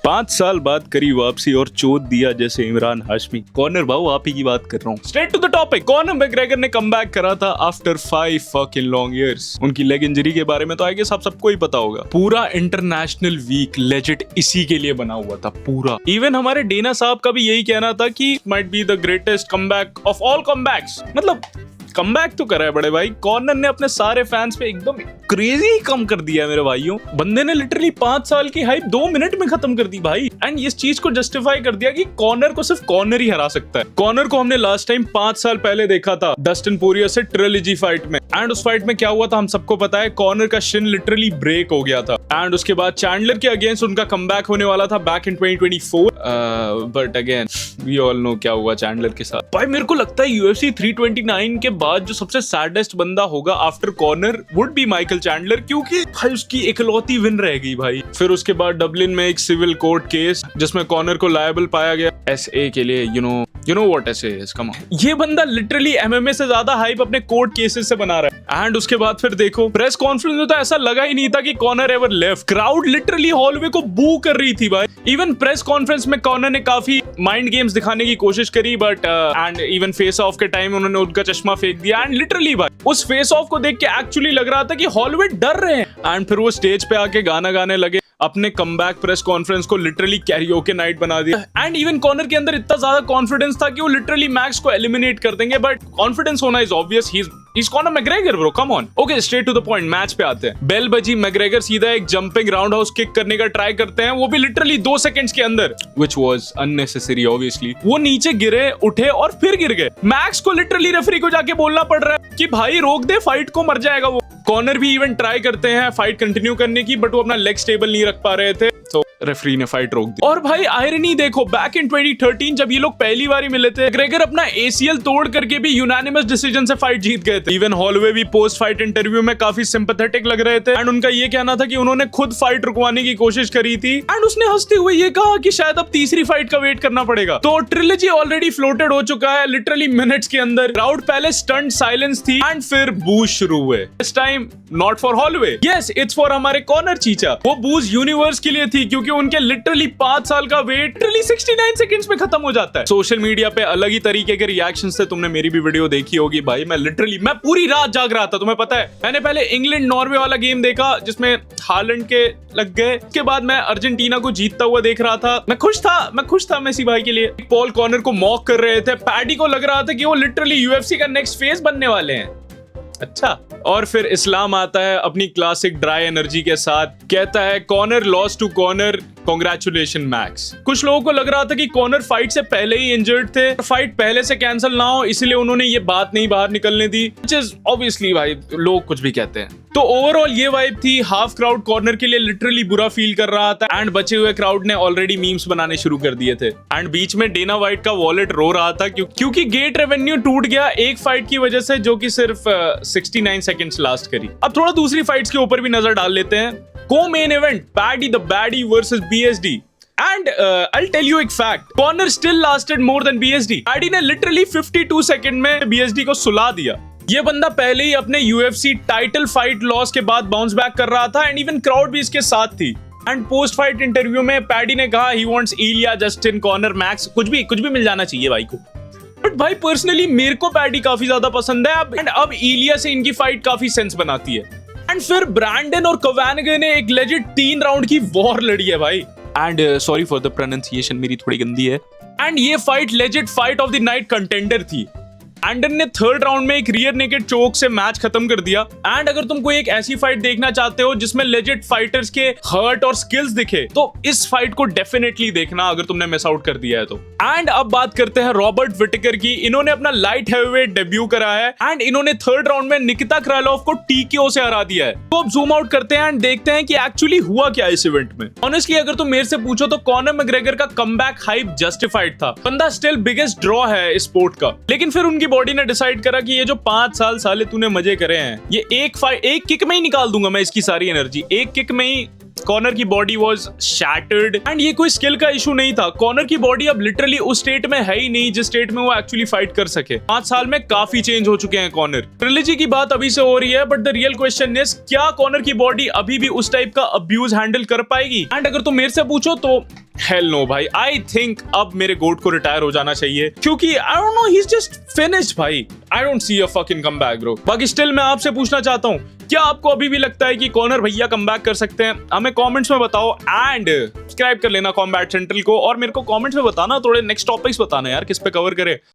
5 साल बाद करी वापसी और चोट दिया जैसे इमरान हाशमी। कॉनर भाऊ आप ही की बात कर रहा हूँ। Straight to the topic, Conor McGregor ने कमबैक करा था आफ्टर 5 fucking long years। उनकी लेग इंजरी के बारे में तो आई गेस आप सबको ही पता होगा। पूरा इंटरनेशनल वीक लेजिट इसी के लिए बना हुआ था पूरा। इवन हमारे डेना साहब का भी यही कहना था कि might be the greatest comeback of all comebacks. मतलब कमबैक तो करा है बड़े भाई। कॉर्नर ने अपने सारे फैंस पे एकदम क्रेजी ही कम कर दिया है मेरे भाइयों। बंदे ने लिटरली 5 साल की हाइप 2 मिनट में खत्म कर दी भाई। एंड इस चीज को जस्टिफाई कर दिया कि कॉर्नर को सिर्फ कॉर्नर ही हरा सकता है। कॉर्नर को हमने लास्ट टाइम 5 साल पहले देखा था डस्टिन पोरियर से ट्रिलॉजी फाइट में। एंड उस फाइट में क्या हुआ था हम सबको पता है। कॉर्नर का शिन लिटरली ब्रेक हो गया था। एंड उसके बाद चैंडलर के अगेंस्ट उनका कमबैक होने वाला था back in 2024। But again we all know क्या हुआ चैंडलर के साथ। भाई मेरे को लगता है UFC 329 के बाद जो सबसे सैडेस्ट बंदा होगा after corner would be Michael Chandler, क्योंकि भाई उसकी इकलौती विन रह गई भाई। फिर उसके बाद डबलिन में एक सिविल कोर्ट केस जिसमें कॉर्नर को लायबल पाया गया SA के लिए। You know what SA is, come on. ये बंदा लिटरली MMA से ज्यादा हाइप अपने कोर्ट केसेस से बना रहा है। एंड उसके बाद फिर देखो प्रेस कॉन्फ्रेंस में तो ऐसा लगा ही नहीं था कि corner ever left. Crowd literally hallway को बू कर रही थी भाई। इवन प्रेस कॉन्फ्रेंस में कॉर्नर ने काफी माइंड गेम्स दिखाने की कोशिश करी but and even face of के टाइम उन्होंने उनका चश्मा फेंक दिया। एंड लिटरली भाई उस फेस ऑफ को देख के एक्चुअली लग रहा था कि हॉलवे डर रहे हैं। एंड फिर वो स्टेज पे आके गाना गाने लगे। अपने कमबैक प्रेस कॉन्फ्रेंस को लिटरली कैरियोके नाइट बना दिया। एंड इवन कॉर्नर के अंदर इतना ज्यादा कॉन्फिडेंस था कि वो लिटरली मैक्स को एलिमिनेट कर देंगे। बट कॉन्फिडेंस होना is obvious. He's Conor McGregor bro, come on. Okay, straight to the point, match पे आते हैं। बेल बजी, मैकग्रेगर सीधा एक जंपिंग राउंड हाउस किक करने का ट्राई करते हैं, वो भी लिटरली 2 सेकंड्स के अंदर, which was unnecessary obviously। वो नीचे गिरे, उठे और फिर गिर गए। मैक्स को लिटरली रेफरी को जाके बोलना पड़ रहा है कि भाई रोक दे, फाइट को मर जाएगा वो। कॉर्नर भी इवन ट्राई करते हैं फाइट कंटिन्यू करने की बट वो अपना लेग स्टेबल नहीं रख पा रहे थे तो रेफरी ने फाइट रोक दी। और भाई आयरनी देखो, बैक इन 2013 जब ये लोग पहली बार मिले थे, मैकग्रेगर अपना ACL तोड़ करके भी यूनानिमस डिसीजन से फाइट जीत गए थे। इवन हॉलवे भी पोस्ट फाइट इंटरव्यू में काफी सिंपैथेटिक लग रहे थे। एंड उनका ये कहना था कि उन्होंने खुद फाइट रुकवाने की कोशिश करी थी। एंड उसने हंसते हुए ये कहा कि शायद अब तीसरी फाइट का वेट करना पड़ेगा। तो ट्रिलॉजी ऑलरेडी फ्लोटेड हो चुका है लिटरली मिनट्स के अंदर। क्राउड पहले स्टंट साइलेंस थी एंड फिर बूज शुरू हुए। This time not for hallway, yes it's for हमारे कॉर्नर चीचा। वो बूज यूनिवर्स के लिए थी क्योंकि उनके लिटरली 5 साल का वेट लिटरली 69 सेकंड्स में खत्म हो जाता है। सोशल मीडिया पे अलग ही तरीके के रिएक्शंस थे। तुमने मेरी भी वीडियो देखी होगी भाई। मैं पूरी रात जाग रहा था, तुम्हें पता है। मैंने पहले इंग्लैंड नॉर्वे वाला गेम देखा जिसमें हालैंड के लग गए। उसके बाद मैं अर्जेंटीना को जीतता हुआ देख रहा था। मैं खुश था मेसी भाई के लिए। पॉल कॉर्नर को मॉक कर रहे थे। पैडी को लग रहा था कि वो लिटरली UFC का नेक्स्ट फेज बनने वाले हैं। अच्छा, और फिर इस्लाम आता है अपनी क्लासिक ड्राई एनर्जी के साथ, कहता है Conor loss to Conor, congratulation Max. कुछ लोगों को लग रहा था कि कॉर्नर फाइट से पहले ही इंजर्ड थे, फाइट पहले से कैंसिल ना हो इसलिए उन्होंने ये बात नहीं बाहर निकलने दी। ऑब्वियसली भाई लोग कुछ भी कहते हैं। तो ओवरऑल ये वाइब थी। हाफ क्राउड कॉर्नर के लिए लिटरली बुरा फील कर रहा था एंड बचे हुए क्राउड ने ऑलरेडी मीम्स बनाने शुरू कर दिए थे। एंड बीच में डेना वाइट का वॉलेट रो रहा था क्योंकि गेट रेवेन्यू टूट गया एक फाइट की वजह से, जो कि सिर्फ 69 सेकंड्स लास्ट करी। अब थोड़ा दूसरी फाइट्स के ऊपर भी नजर डाल लेते हैं। Co-main event, Paddy the Baddy versus BSD. And I'll tell you a fact. Conor still lasted more than BSD. Paddy ने literally 52 सेकंड में BSD को सुला दिया। ये बंदा पहले ही अपने UFC टाइटल फाइट लॉस के बाद बाउंस बैक कर रहा था एंड इवन क्राउड भी इसके साथ थी। एंड पोस्ट फाइट इंटरव्यू में पैडी ने कहा he wants Ilya, Justin, Conor, Max, कुछ भी मिल जाना चाहिए भाई को। बट भाई पर्सनली मेरे को पैडी काफी ज्यादा पसंद है। अब इलिया से इनकी फाइट काफी सेंस बनाती है। एंड फिर ब्रैंडन और कवानगे ने एक लेजिट 3 राउंड की वॉर लड़ी है भाई। And sorry for the pronunciation, मेरी थोड़ी गंदी है। एंड ये fight legit fight of the night contender थी। एंडन ने 3rd राउंड में एक रियर नेकेड चोक से मैच खत्म कर दिया। एंड अगर तुम कोई एक ऐसी फाइट देखना चाहते हो जिसमें लेजिट फाइटर्स के हर्ट और स्किल्स दिखे तो इस फाइट को डेफिनेटली देखना अगर तुमने मिस आउट कर दिया है तो। एंड अब बात करते हैं रॉबर्ट विटेकर की। इन्होंने अपना लाइट हैवीवेट डेब्यू करा है एंड इन्होंने 3rd राउंड में निकिता क्रालोव को TKO से हरा दिया है। तो अब जूम आउट करते हैं एंड देखते हैं कि एक्चुअली हुआ क्या इस इवेंट में। ऑनेस्टली अगर तुम मेरे से पूछो तो कॉनर मैकग्रेगर का कमबैक हाइप जस्टिफाइड था। बंदा स्टिल बिगेस्ट ड्रॉ है इस स्पोर्ट का। लेकिन फिर उनकी बॉडी ने डिसाइड करा कि ये जो 5 साल साले तूने मजे करे हैं, ये एक किक में ही निकाल दूंगा मैं इसकी सारी एनर्जी। एक किक में ही कॉनर की बॉडी वाज शैटर्ड एंड ये कोई स्किल का इशू नहीं था। कॉनर की बॉडी अब लिटरली उस स्टेट में है ही नहीं जिस स्टेट में वो एक्चुअली फाइट कर सके। 5 साल में काफी चेंज हो चुके हैं कॉनर। ट्रिलॉजी की बात अभी से हो रही है, but the real question is क्या कॉनर की बॉडी अभी भी उस टाइप का अब्यूज हैंडल कर पाएगी? एंड अगर तुम मेरे से पूछो तो हेल नो भाई, आई थिंक अब मेरे गोट को रिटायर हो जाना चाहिए, क्योंकि I don't know, he is just finished भाई। I don't see a fucking comeback bro. बाकी स्टिल मैं आपसे पूछना चाहता हूं, क्या आपको अभी भी लगता है कि कॉनर भैया कमबैक कर सकते हैं? हमें कमेंट्स में बताओ एंड सब्सक्राइब कर लेना कॉम्बैट सेंट्रल को, और मेरे को कमेंट्स में बताना थोड़े नेक्स्ट टॉपिक्स बताना यार, किस पे कवर करें।